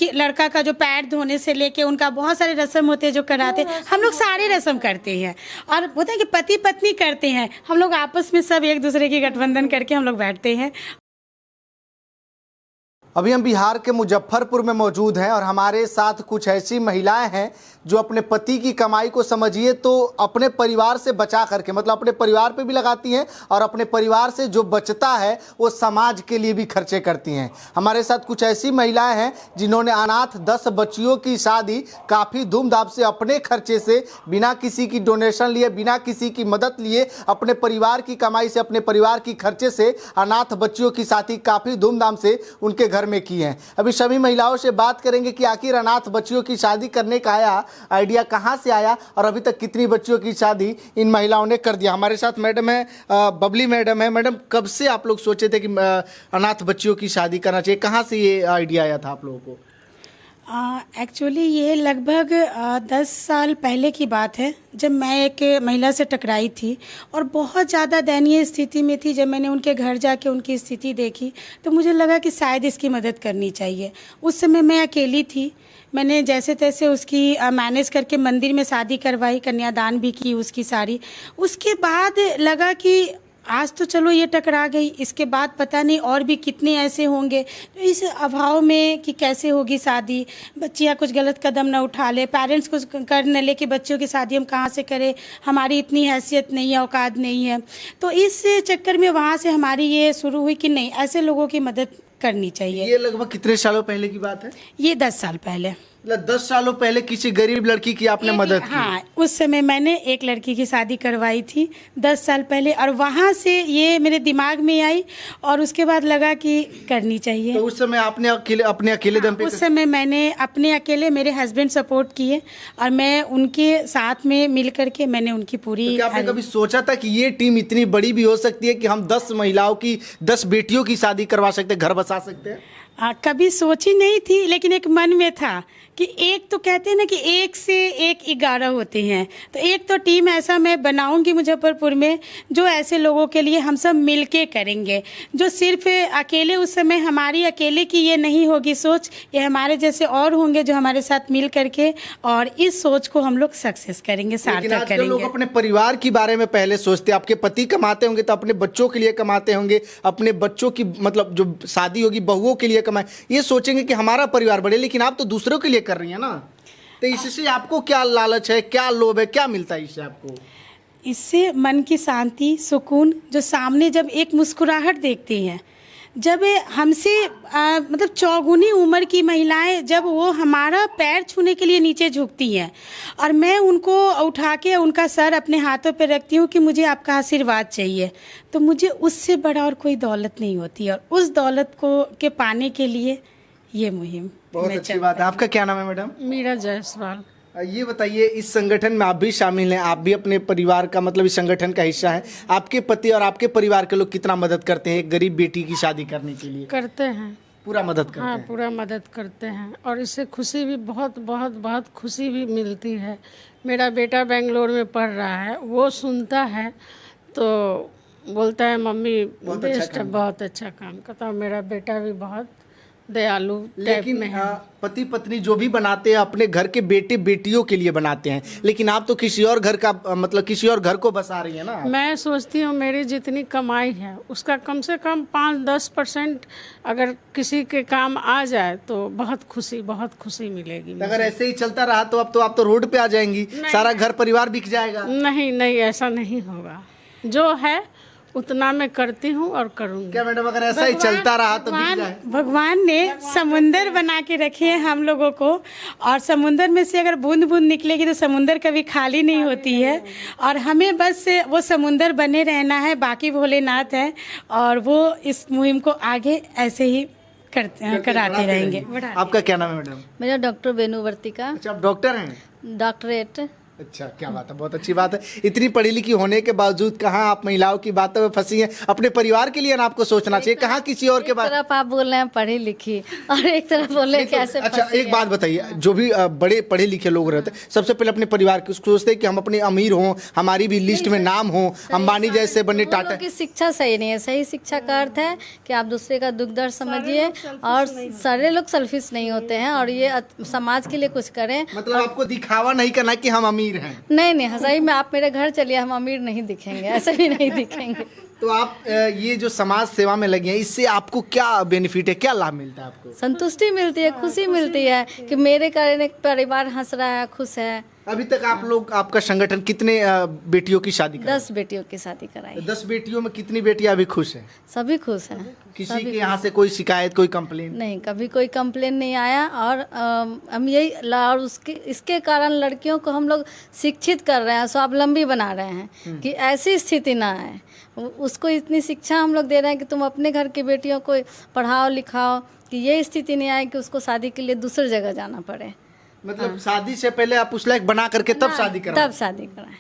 कि लड़का का जो पैर धोने से लेके उनका बहुत सारे रस्म होते हैं जो कराते हैं, हम लोग सारे रस्म करते हैं। और होता है कि पति पत्नी करते हैं, हम लोग आपस में सब एक दूसरे की गठबंधन करके हम लोग बैठते हैं। अभी हम बिहार के मुजफ्फरपुर में मौजूद हैं और हमारे साथ कुछ ऐसी महिलाएं हैं जो अपने पति की कमाई को समझिए तो अपने परिवार से बचा करके, मतलब अपने परिवार पे भी लगाती हैं और अपने परिवार से जो बचता है वो समाज के लिए भी खर्चे करती हैं। हमारे साथ कुछ ऐसी महिलाएं हैं जिन्होंने अनाथ 10 बच्चियों की शादी काफ़ी धूमधाम से अपने खर्चे से, बिना किसी की डोनेशन लिए, बिना किसी की मदद लिए, अपने परिवार की कमाई से, अपने परिवार की खर्चे से अनाथ बच्चियों की शादी काफ़ी धूमधाम से उनके घर में की है। अभी सभी महिलाओं से बात करेंगे कि आखिर अनाथ बच्चियों की शादी करने का आइडिया कहां से आया और अभी तक कितनी बच्चियों की शादी इन महिलाओं ने कर दिया। हमारे साथ मैडम है, बबली मैडम है। मैडम, कब से आप लोग सोचे थे कि अनाथ बच्चियों की शादी करना चाहिए? कहां से ये आइडिया आया था आप लोगों को? एक्चुअली ये लगभग 10 साल पहले की बात है, जब मैं एक महिला से टकराई थी और बहुत ज़्यादा दयनीय स्थिति में थी। जब मैंने उनके घर जाके उनकी स्थिति देखी तो मुझे लगा कि शायद इसकी मदद करनी चाहिए। उस समय मैं अकेली थी, मैंने जैसे तैसे उसकी मैनेज करके मंदिर में शादी करवाई, कन्यादान भी की उसकी सारी। उसके बाद लगा कि आज तो चलो ये टकरा गई, इसके बाद पता नहीं और भी कितने ऐसे होंगे। तो इस अभाव में कि कैसे होगी शादी, बच्चियाँ कुछ गलत कदम न उठा ले, पेरेंट्स कुछ कर न ले कि बच्चों की शादी हम कहाँ से करें, हमारी इतनी हैसियत नहीं है, औकात नहीं है। तो इस चक्कर में वहाँ से हमारी ये शुरू हुई कि नहीं, ऐसे लोगों की मदद करनी चाहिए। ये लगभग कितने सालों पहले की बात है? ये 10 साल पहले। 10 सालों पहले किसी गरीब लड़की की आपने मदद की? हाँ, उस समय मैंने एक लड़की की शादी करवाई थी 10 साल पहले, और वहाँ से ये मेरे दिमाग में आई और उसके बाद लगा कि करनी चाहिए। तो उस समय आपने अपने अकेले दम पे? उस समय मैंने अपने अकेले, मेरे हस्बैंड सपोर्ट किए और मैं उनके साथ में मिल करके मैंने उनकी पूरी। तो क्या आपने कभी सोचा था कि ये टीम इतनी बड़ी भी हो सकती है कि हम 10 महिलाओं की, 10 बेटियों की शादी करवा सकते, घर बसा सकते हैं? कभी सोची नहीं थी, लेकिन एक मन में था कि एक तो कहते हैं ना कि 1 से 1 11 होते हैं, तो एक तो टीम ऐसा मैं बनाऊंगी मुजफ्फरपुर में जो ऐसे लोगों के लिए हम सब मिलके करेंगे। जो सिर्फ अकेले, उस समय हमारी अकेले की ये नहीं होगी सोच, ये हमारे जैसे और होंगे जो हमारे साथ मिल करके और इस सोच को हम लोग सक्सेस करेंगे, सार्थक करेंगे। लोग अपने परिवार के बारे में पहले सोचते, आपके पति कमाते होंगे तो अपने बच्चों के लिए कमाते होंगे, अपने बच्चों की मतलब जो शादी होगी बहुओं के लिए कमाए, ये सोचेंगे कि हमारा परिवार बढ़े। लेकिन आप तो दूसरों के लिए कर रही हैं ना, तो इससे आपको क्या लालच है, क्या लोभ है, क्या मिलता है इससे आपको? इससे मन की शांति, सुकून, जो सामने जब एक मुस्कुराहट देखते हैं, जब हमसे मतलब चौगुनी उम्र की महिलाएं जब वो हमारा पैर छूने के लिए नीचे झुकती हैं और मैं उनको उठा के उनका सर अपने हाथों पे रखती हूँ कि मुझे आपका आशीर्वाद चाहिए, तो मुझे उससे बड़ा और कोई दौलत नहीं होती। और उस दौलत को के पाने के लिए ये मुहिम बहुत अच्छी बात है। आपका क्या नाम है मैडम? मीरा जायसवाल। ये बताइए, इस संगठन में आप भी शामिल हैं, आप भी अपने परिवार का मतलब इस संगठन का हिस्सा हैं। आपके पति और आपके परिवार के लोग कितना मदद करते हैं एक गरीब बेटी की शादी करने के लिए? करते हैं, पूरा मदद करते हाँ हैं? पूरा मदद करते हैं और इससे खुशी भी बहुत बहुत बहुत खुशी भी मिलती है। मेरा बेटा बेंगलोर में पढ़ रहा है, वो सुनता है तो बोलता है मम्मी बेस्ट है, बहुत अच्छा काम करता है। मेरा बेटा भी बहुत दयालु टाइप में है। पति पत्नी जो भी बनाते हैं अपने घर के बेटे बेटियों के लिए बनाते हैं, लेकिन आप तो किसी और घर का मतलब किसी और घर को बसा रही है ना। मैं सोचती हूँ मेरी जितनी कमाई है उसका कम से कम 5-10% अगर किसी के काम आ जाए तो बहुत खुशी मिलेगी। अगर ऐसे ही चलता रहा तो अब तो आप तो रोड पे आ जाएंगी, सारा घर परिवार बिक जाएगा। नहीं, ऐसा नहीं होगा, जो है उतना मैं करती हूँ और करूँगी। क्या मैडम, अगर ऐसा ही चलता रहा तो बिक जाए? भगवान ने समुंदर बना के रखे हैं हम लोगों को, और समुंदर में से अगर बूंद बूंद निकलेगी तो समुंदर कभी खाली नहीं होती है, और हमें बस वो समुंदर बने रहना है। बाकी भोलेनाथ है और वो इस मुहिम को आगे ऐसे ही कराते रहेंगे। आपका क्या नाम है मैडम? मेरा डॉक्टर बेनू वर्तिका। अच्छा, आप डॉक्टर हैं? डॉक्टरेट। अच्छा, क्या बात है, बहुत अच्छी बात है। इतनी पढ़ी लिखी होने के बावजूद कहाँ आप महिलाओं की बातों में फंसी हैं? अपने परिवार के लिए ना आपको सोचना चाहिए, कहाँ किसी और के बारे में। तरफ आप बोल रहे हैं पढ़ी लिखी और एक तरफ बोल रहे हैं कैसे अच्छा, फंसी एक है। बात बताइए, जो भी बड़े पढ़े लिखे लोग रहते हैं सबसे पहले अपने परिवार की सोचते हैं कि हम अपने अमीर हों, हमारी भी लिस्ट में नाम हो, अंबानी जैसे बने, वो टाटा। लोग की शिक्षा सही नहीं है। सही शिक्षा का अर्थ है कि आप दूसरे का दुख दर्द समझिए और सारे लोग सेल्फिश नहीं होते हैं और ये समाज के लिए कुछ करें। मतलब आपको दिखावा नहीं करना कि हम अमीर हैं। नहीं सही में आप मेरे घर चलिए, हम अमीर नहीं दिखेंगे, ऐसे भी नहीं दिखेंगे। तो आप ये जो समाज सेवा में लगे हैं, इससे आपको क्या बेनिफिट है, क्या लाभ मिलता है आपको? संतुष्टि मिलती है, खुशी मिलती है कि मेरे कारण एक परिवार हंस रहा है, खुश है। अभी तक आप लोग, आपका संगठन कितने बेटियों की शादी कर? 10 बेटियों की शादी कराई। 10 बेटियों में कितनी बेटियां अभी खुश हैं? सभी खुश हैं। किसी के यहाँ से कोई शिकायत, कोई कंप्लेन? नहीं, कभी कोई कंप्लेन नहीं आया। और हम यही और इसके कारण लड़कियों को हम लोग शिक्षित कर रहे हैं, स्वावलंबी बना रहे हैं कि ऐसी स्थिति ना आए। उसको इतनी शिक्षा हम लोग दे रहे हैं कि तुम अपने घर की बेटियों को पढ़ाओ लिखाओ कि ये स्थिति नहीं आए कि उसको शादी के लिए दूसरी जगह जाना पड़े। मतलब शादी से पहले आप उस लायक बना करके तब शादी कराएं? तब शादी कराएं।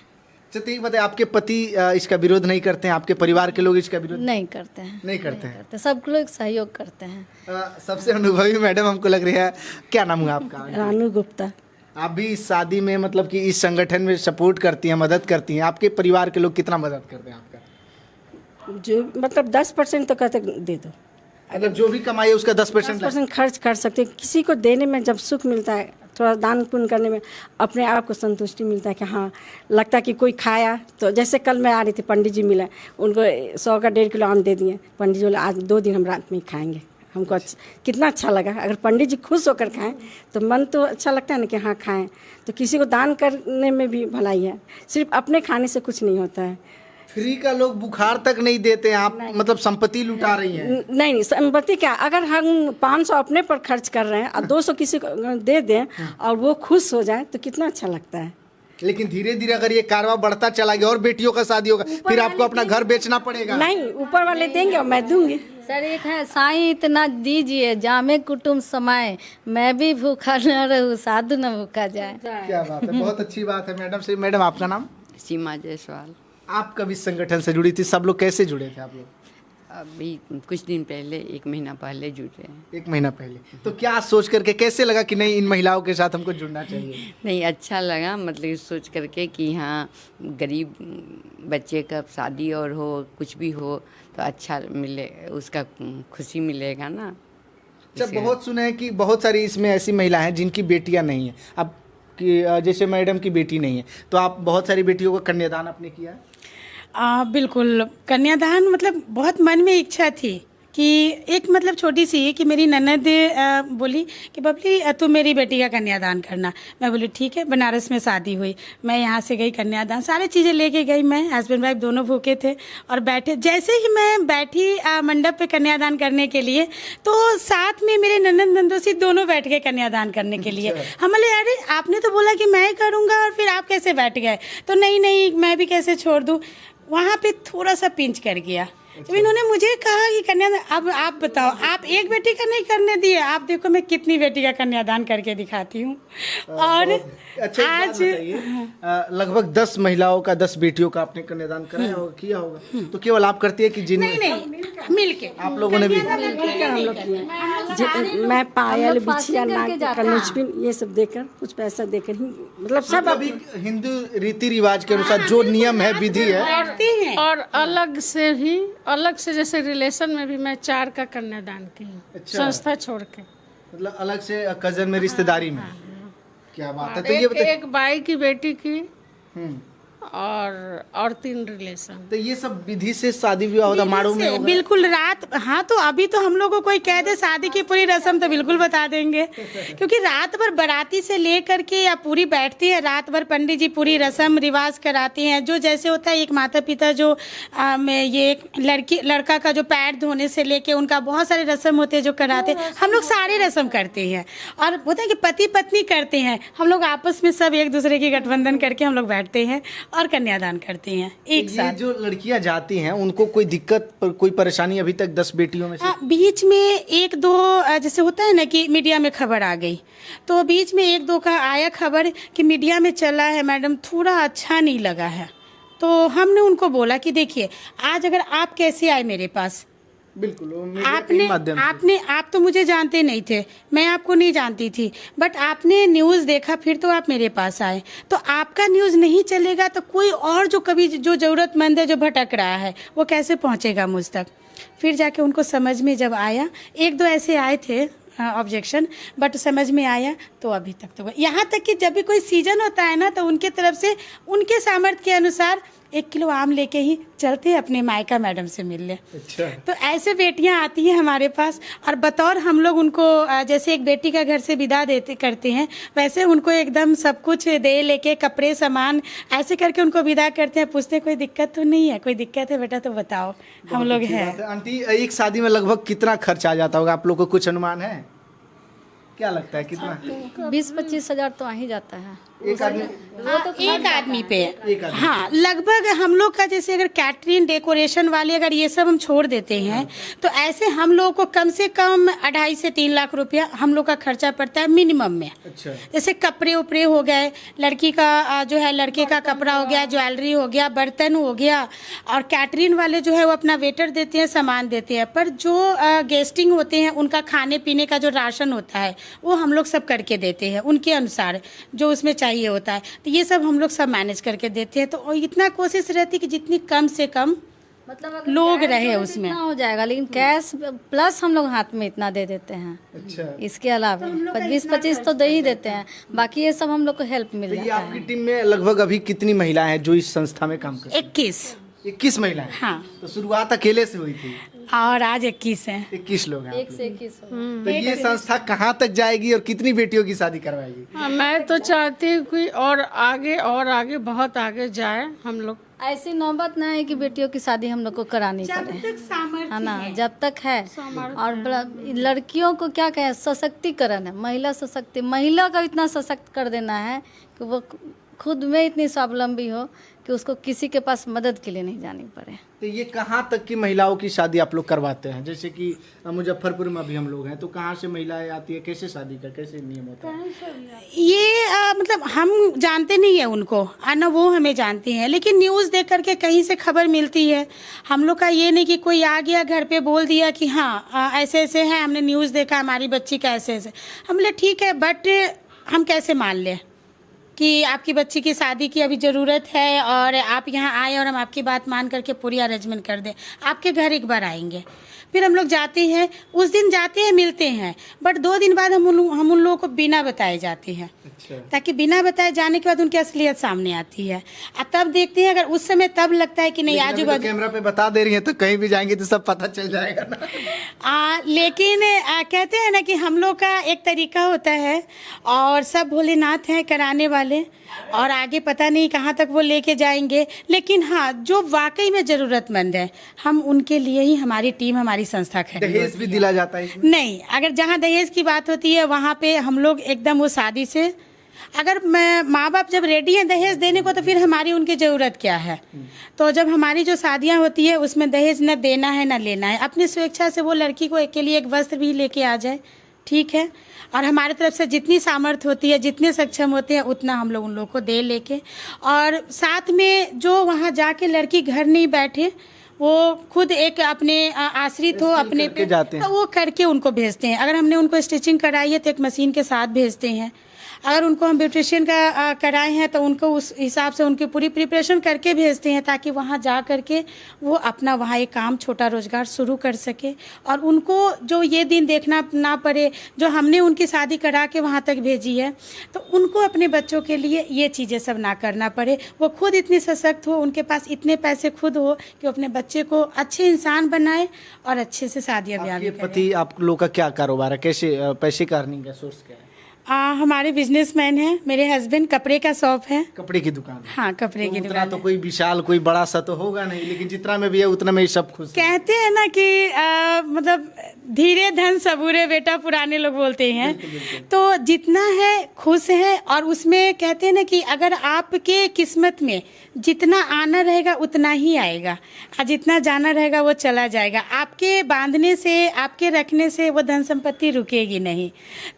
अच्छा, एक बताइए, आपके पति इसका विरोध नहीं करते हैं? आपके परिवार के लोग इसका विरोध नहीं करते हैं? नहीं करते हैं। तो सब लोग सहयोग करते हैं। सबसे अनुभवी मैडम हमको लग रही है, क्या नाम हुआ आपका? रानू गुप्ता। आप भी इस शादी में, मतलब कि इस संगठन में सपोर्ट करती हैं, मदद करती हैं। आपके परिवार के लोग कितना मदद करते हैं आपका? जो मतलब 10% तो कहते दे दो, मतलब जो भी कमाई है उसका 10% 10% खर्च कर सकते हैं। किसी को देने में जब सुख मिलता है, थोड़ा दान पुण्य करने में अपने आप को संतुष्टि मिलता है कि हाँ, लगता है कि कोई खाया। तो जैसे कल मैं आ रही थी, पंडित जी मिला, उनको 100 का 1.5 किलो आम दे दिए। पंडित जी बोले आज 2 दिन हम रात में ही खाएंगे। हमको कितना अच्छा लगा। अगर पंडित जी खुश होकर खाएं तो मन तो अच्छा लगता है ना कि हाँ खाएं। तो किसी को दान करने में भी भलाई है, सिर्फ अपने खाने से कुछ नहीं होता है। फ्री का लोग बुखार तक नहीं देते हैं, आप मतलब संपत्ति लुटा रही हैं। नहीं, संपत्ति क्या, अगर हम 500 अपने पर खर्च कर रहे हैं और 200 किसी को दे दें और वो खुश हो जाए तो कितना अच्छा लगता है। लेकिन धीरे धीरे अगर ये कारवा बढ़ता चला गया और बेटियों का शादी होगा, फिर आपको अपना घर बेचना पड़ेगा। नहीं, ऊपर वाले देंगे और मैं दूंगी। सर एक है, साईं इतना दीजिए जामे कुटुम समाए, मैं भी भूखा न रहूं साधु न भूखा जाए। क्या बात है, बहुत अच्छी बात है मैडम से। मैडम आपका नाम? सीमा जायसवाल। आप कब इस संगठन से जुड़ी थी? सब लोग कैसे जुड़े थे आप लोग? अभी कुछ दिन पहले, 1 महीना पहले जुड़े हैं। 1 महीना पहले। तो क्या सोच करके, कैसे लगा कि नहीं इन महिलाओं के साथ हमको जुड़ना चाहिए? नहीं, अच्छा लगा, मतलब सोच करके कि हाँ, गरीब बच्चे का शादी और हो, कुछ भी हो तो अच्छा मिले, उसका खुशी मिलेगा ना। अच्छा, बहुत सुना है कि बहुत सारी इसमें ऐसी महिलाएं हैं जिनकी बेटियां नहीं हैं। अब कि जैसे मैडम की बेटी नहीं है, तो आप बहुत सारी बेटियों का कन्यादान आपने किया है? बिल्कुल, कन्यादान मतलब बहुत मन में इच्छा थी कि एक मतलब छोटी सी कि मेरी ननद बोली कि बबली तू मेरी बेटी का कन्यादान करना। मैं बोली ठीक है। बनारस में शादी हुई, मैं यहाँ से गई कन्यादान, सारी चीज़ें लेके गई। मैं हस्बैंड वाइफ दोनों भूखे थे और बैठे, जैसे ही मैं बैठी मंडप पे कन्यादान करने के लिए, तो साथ में मेरे ननद नंदोसी दोनों बैठ गए कन्यादान करने के लिए। हम बोले अरे आपने तो बोला कि मैं करूँगा और फिर आप कैसे बैठ गए? तो नहीं मैं भी कैसे छोड़ दूँ। वहाँ पे थोड़ा सा पिंच कर गया। जब इन्होंने मुझे कहा कि कन्यादान, अब आप बताओ, आप एक बेटी का नहीं करने दिए, आप देखो मैं कितनी बेटी का कन्यादान करके दिखाती हूँ। और अच्छा, आज लगभग 10 महिलाओं का, 10 बेटियों का आपने कन्यादान कराया होगा, किया होगा। तो केवल आप करती है कि जिन नहीं मिलके आप लोगों ने भी? हम लोग किए। मैं पायल, बिछिया, नाक, कनुचपिन ये सब देकर, कुछ पैसा देकर ही, मतलब सब अभी हिंदू रीति रिवाज के अनुसार जो नियम है, विधि है। और अलग से जैसे रिलेशन में भी मैं 4 का कन्यादान की हूँ। अच्छा। संस्था छोड़ के, मतलब अलग से कजन में, रिश्तेदारी में। क्या बात है। तो ये बताइए, एक बाई की बेटी की हम्म, और 3 रिलेशन। तो ये सब विधि से शादी विवाह होता माड़ू में होगा? बिल्कुल रात, हाँ तो अभी तो हम लोग को कोई कह दे शादी की पूरी रस्म तो बिल्कुल बता देंगे, क्योंकि रात भर बाराती से लेकर के या पूरी बैठती है, रात भर पंडित जी पूरी रस्म रिवाज कराती हैं। जो जैसे होता है एक माता पिता जो ये लड़का का जो पैर धोने से लेके उनका बहुत सारे रस्म होते हैं जो कराते हैं, हम लोग सारे रस्म करते हैं। और होता है कि पति पत्नी करते हैं, हम लोग आपस में सब एक दूसरे की गठबंधन करके हम लोग बैठते हैं और कन्यादान करते हैं एक ये साथ। जो लड़कियां जाती हैं उनको कोई दिक्कत कोई परेशानी अभी तक 10 बेटियों में से? हाँ, बीच में एक दो जैसे होता है ना कि मीडिया में खबर आ गई, तो बीच में एक दो का आया खबर कि मीडिया में चला है मैडम, थोड़ा अच्छा नहीं लगा है। तो हमने उनको बोला कि देखिए, आज अगर आप कैसे आए मेरे पास, बिल्कुल, वो मीडिया के माध्यम से। आप तो मुझे जानते नहीं थे, मैं आपको नहीं जानती थी, बट आपने न्यूज़ देखा फिर तो आप मेरे पास आए। तो आपका न्यूज़ नहीं चलेगा तो कोई और जो कभी जो ज़रूरतमंद है, जो भटक रहा है, वो कैसे पहुंचेगा मुझ तक। फिर जाके उनको समझ में जब आया, एक दो ऐसे आए थे ऑब्जेक्शन, बट समझ में आया तो अभी तक तो यहाँ तक कि जब भी कोई सीजन होता है ना, तो उनके तरफ से उनके सामर्थ्य के अनुसार 1 किलो आम लेके ही चलते हैं अपने मायका मैडम से मिलने। अच्छा। तो ऐसे बेटियां आती हैं हमारे पास, और बतौर हम लोग उनको जैसे एक बेटी का घर से विदा देते करते हैं, वैसे उनको एकदम सब कुछ दे लेके, कपड़े सामान ऐसे करके उनको विदा करते हैं। पूछते कोई दिक्कत तो नहीं है, कोई दिक्कत है बेटा तो बताओ, हम लोग हैं। आंटी, एक शादी में लगभग कितना खर्च आ जाता होगा, आप लोग को कुछ अनुमान है? क्या लगता है कितना? 20-25 हज़ार तो आ ही जाता है एक आदमी? एक आदमी पे। एक आदमी। हाँ, लगभग हम लोग का जैसे अगर कैटरिंग, डेकोरेशन वाले अगर ये सब हम छोड़ देते हैं, तो ऐसे हम लोग को कम से कम 2.5 से 3 लाख रुपया हम लोग का खर्चा पड़ता है मिनिमम में। अच्छा। जैसे कपड़े उपड़े हो गए, लड़की का जो है, लड़के का कपड़ा हो गया, ज्वेलरी हो गया, बर्तन हो गया, और कैटरिंग वाले जो है वो अपना वेटर देते हैं, सामान देते हैं। पर जो गेस्टिंग होते हैं, उनका खाने पीने का जो राशन होता है वो हम लोग सब करके देते हैं, उनके अनुसार जो उसमें चाहिए होता है। तो ये सब हम लोग सब मैनेज करके देते हैं। तो इतना कोशिश रहती है कि जितनी कम से कम मतलब अगर लोग कैश रहे दोगे उसमें। जितना हो जाएगा, लेकिन कैश प्लस हम लोग हाथ में इतना दे देते हैं। अच्छा। इसके अलावा 20-25 तो दे ही देते हैं, बाकी ये सब हम लोग को हेल्प मिल तो ये जाता आपकी है। टीम में लगभग अभी कितनी महिलाएं हैं जो इस संस्था में काम करती हैं? 21 महिलाएं। हाँ। तो शुरुआत अकेले से हुई थी, और आज 21 हैं। 21 लोग हैं आप 1 से 21 लोग। तो ये संस्था कहाँ तक जाएगी और कितनी बेटियों की शादी करवाएगी? हाँ, मैं तो चाहती हूँ कि और आगे बहुत आगे जाए हम लोग। ऐसी नौबत ना है कि बेटियों की शादी हम लोग को करानी पड़े, है ना, जब तक है। और लड़कियों को क्या कहें, सशक्तिकरण है, महिला का इतना सशक्त कर देना है कि वो खुद में इतनी स्वावलंबी हो कि उसको किसी के पास मदद के लिए नहीं जानी पड़े। तो ये कहाँ तक की महिलाओं की शादी आप लोग करवाते हैं? जैसे कि मुजफ्फरपुर में अभी हम लोग हैं, तो कहाँ से महिलाएं आती है, कैसे शादी का कैसे नियम होता है? ये मतलब हम जानते नहीं है उनको, ना वो हमें जानती हैं, लेकिन न्यूज़ देख करके कहीं से खबर मिलती है। हम लोग का ये नहीं कि कोई आ गया घर पे बोल दिया कि हाँ ऐसे ऐसे है, हमने न्यूज़ देखा हमारी बच्ची का ऐसे ऐसे। हम बोले ठीक है, बट हम कैसे मान लें कि आपकी बच्ची की शादी की अभी ज़रूरत है और आप यहाँ आए और हम आपकी बात मान करके पूरी अरेंजमेंट कर दें। आपके घर एक बार आएंगे, फिर हम लोग जाते हैं, उस दिन जाते हैं, मिलते हैं, बट 2 दिन बाद हम उन लोगों को बिना बताए जाते हैं। अच्छा। ताकि बिना बताए जाने के बाद उनकी असलियत सामने आती है, और तब देखते हैं, अगर उस समय तब लगता है कि नहीं आजू बाजू कैमरा पे बता दे रही है, तो कहीं भी जाएंगे तो सब पता चल जाएगा ना। लेकिन कहते हैं ना कि हम लोग का एक तरीका होता है, और सब भोलेनाथ हैं कराने वाले, और आगे पता नहीं कहाँ तक वो लेके जाएंगे। लेकिन हाँ, जो वाकई में ज़रूरतमंद है, हम उनके लिए ही हमारी टीम, हमारी संस्था खड़ी दहेज भी दिला जाता है इसमें? नहीं, अगर जहाँ दहेज की बात होती है वहाँ पे हम लोग एकदम वो शादी से, अगर माँ बाप जब रेडी हैं दहेज देने को, तो फिर हमारी उनकी ज़रूरत क्या है। तो जब हमारी जो शादियाँ होती है उसमें दहेज न देना है न लेना है, अपनी स्वेच्छा से वो लड़की को के लिए एक वस्त्र भी लेके आ जाए, ठीक है। और हमारे तरफ से जितनी सामर्थ्य होती है, जितने सक्षम होते हैं, उतना हम लोग उन लोगों को दे लेके, और साथ में जो वहाँ जाके लड़की घर नहीं बैठे, वो खुद एक अपने आश्रित हो अपने पे, तो वो करके उनको भेजते हैं। अगर हमने उनको स्टिचिंग कराई है तो एक मशीन के साथ भेजते हैं। अगर उनको हम ब्यूटिशियन का कराए हैं तो उनको उस हिसाब से उनकी पूरी प्रिपरेशन करके भेजते हैं, ताकि वहाँ जा करके वो अपना वहाँ एक काम, छोटा रोजगार शुरू कर सके, और उनको जो ये दिन देखना ना पड़े जो हमने उनकी शादी करा के वहाँ तक भेजी है, तो उनको अपने बच्चों के लिए ये चीज़ें सब ना करना पड़े। वो खुद इतनी सशक्त हो, उनके पास इतने पैसे खुद हो कि अपने बच्चे को अच्छे इंसान बनाए और अच्छे से शादियाँ ब्याह भी करें। पति आप लोग का क्या कारोबार है, कैसे पैसे का अर्निंग का सोर्स क्या है? हमारे बिजनेसमैन हैं, मेरे हस्बैंड कपड़े का शॉप है। कपड़े की दुकान है। हाँ, कपड़े तो की उतना दुकान तो है। कोई विशाल कोई बड़ा सा तो होगा नहीं, लेकिन जितना में भी है उतना में ही सब खुश हैं। कहते हैं ना कि मतलब धीरे धन सबूरे बेटा, पुराने लोग बोलते हैं। तो जितना है खुश है, और उसमें कहते हैं ना कि अगर आपके किस्मत में जितना आना रहेगा उतना ही आएगा, और जितना जाना रहेगा वो चला जाएगा। आपके बांधने से, आपके रखने से वो धन संपत्ति रुकेगी नहीं।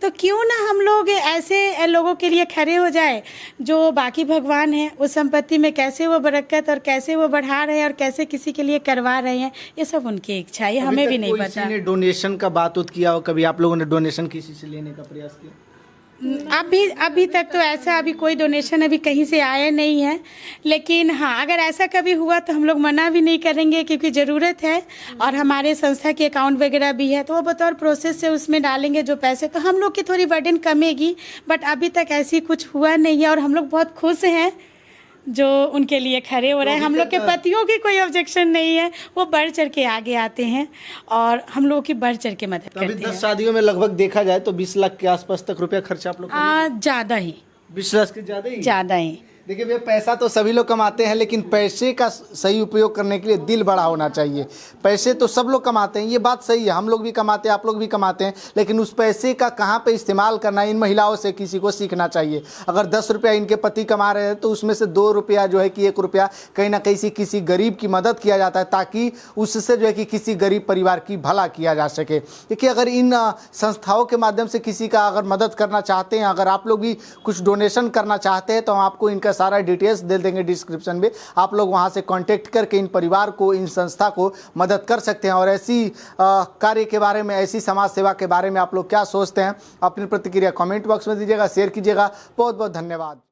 तो क्यों ना हम लोग ऐसे लोगों के लिए खड़े हो जाए जो बाकी भगवान हैं, उस संपत्ति में कैसे वो बरकत और कैसे वो बढ़ा रहे हैं और कैसे किसी के लिए करवा रहे हैं, ये सब उनकी इच्छा है, हमें भी नहीं पता। किसी ने डोनेशन का बात किया हो कभी? आप लोगों ने डोनेशन किसी से लेने का प्रयास किया? अभी तक तो ऐसा अभी कोई डोनेशन अभी कहीं से आया नहीं है, लेकिन हाँ, अगर ऐसा कभी हुआ तो हम लोग मना भी नहीं करेंगे, क्योंकि ज़रूरत है और हमारे संस्था के अकाउंट वगैरह भी है, तो वो बतौर प्रोसेस से उसमें डालेंगे जो पैसे, तो हम लोग की थोड़ी बर्डन कमेगी। बट अभी तक ऐसी कुछ हुआ नहीं है, और हम लोग बहुत खुश हैं जो उनके लिए खड़े हो रहे हैं। हम लोग के पतियों की कोई ऑब्जेक्शन नहीं है, वो बढ़ चढ़ के आगे आते हैं और हम लोगों की बढ़ चढ़ के मदद तो अभी करते 10 शादियों में लगभग देखा जाए तो 20 लाख के आसपास तक रुपया खर्चा आप लोग हैं। ज़्यादा ही, 20 लाख के ज्यादा ही। ज़्यादा ही। देखिए भैया, पैसा तो सभी लोग कमाते हैं, लेकिन पैसे का सही उपयोग करने के लिए दिल बड़ा होना चाहिए। पैसे तो सब लोग कमाते हैं, ये बात सही है, हम लोग भी कमाते हैं, आप लोग भी कमाते हैं, लेकिन उस पैसे का कहाँ पे इस्तेमाल करना, इन महिलाओं से किसी को सीखना चाहिए। अगर 10 रुपया इनके पति कमा रहे हैं तो उसमें से 2 रुपया जो है कि 1 रुपया कहीं ना कहीं से किसी गरीब की मदद किया जाता है, ताकि उससे जो है कि किसी गरीब परिवार की भला किया जा सके। देखिए, अगर इन संस्थाओं के माध्यम से किसी का अगर मदद करना चाहते हैं, अगर आप लोग भी कुछ डोनेशन करना चाहते हैं, तो हम आपको इनका सारा डिटेल्स दे देंगे डिस्क्रिप्शन में। आप लोग वहां से कांटेक्ट करके इन परिवार को, इन संस्था को मदद कर सकते हैं। और ऐसी कार्य के बारे में, ऐसी समाज सेवा के बारे में आप लोग क्या सोचते हैं, अपनी प्रतिक्रिया कमेंट बॉक्स में दीजिएगा, शेयर कीजिएगा। बहुत बहुत धन्यवाद।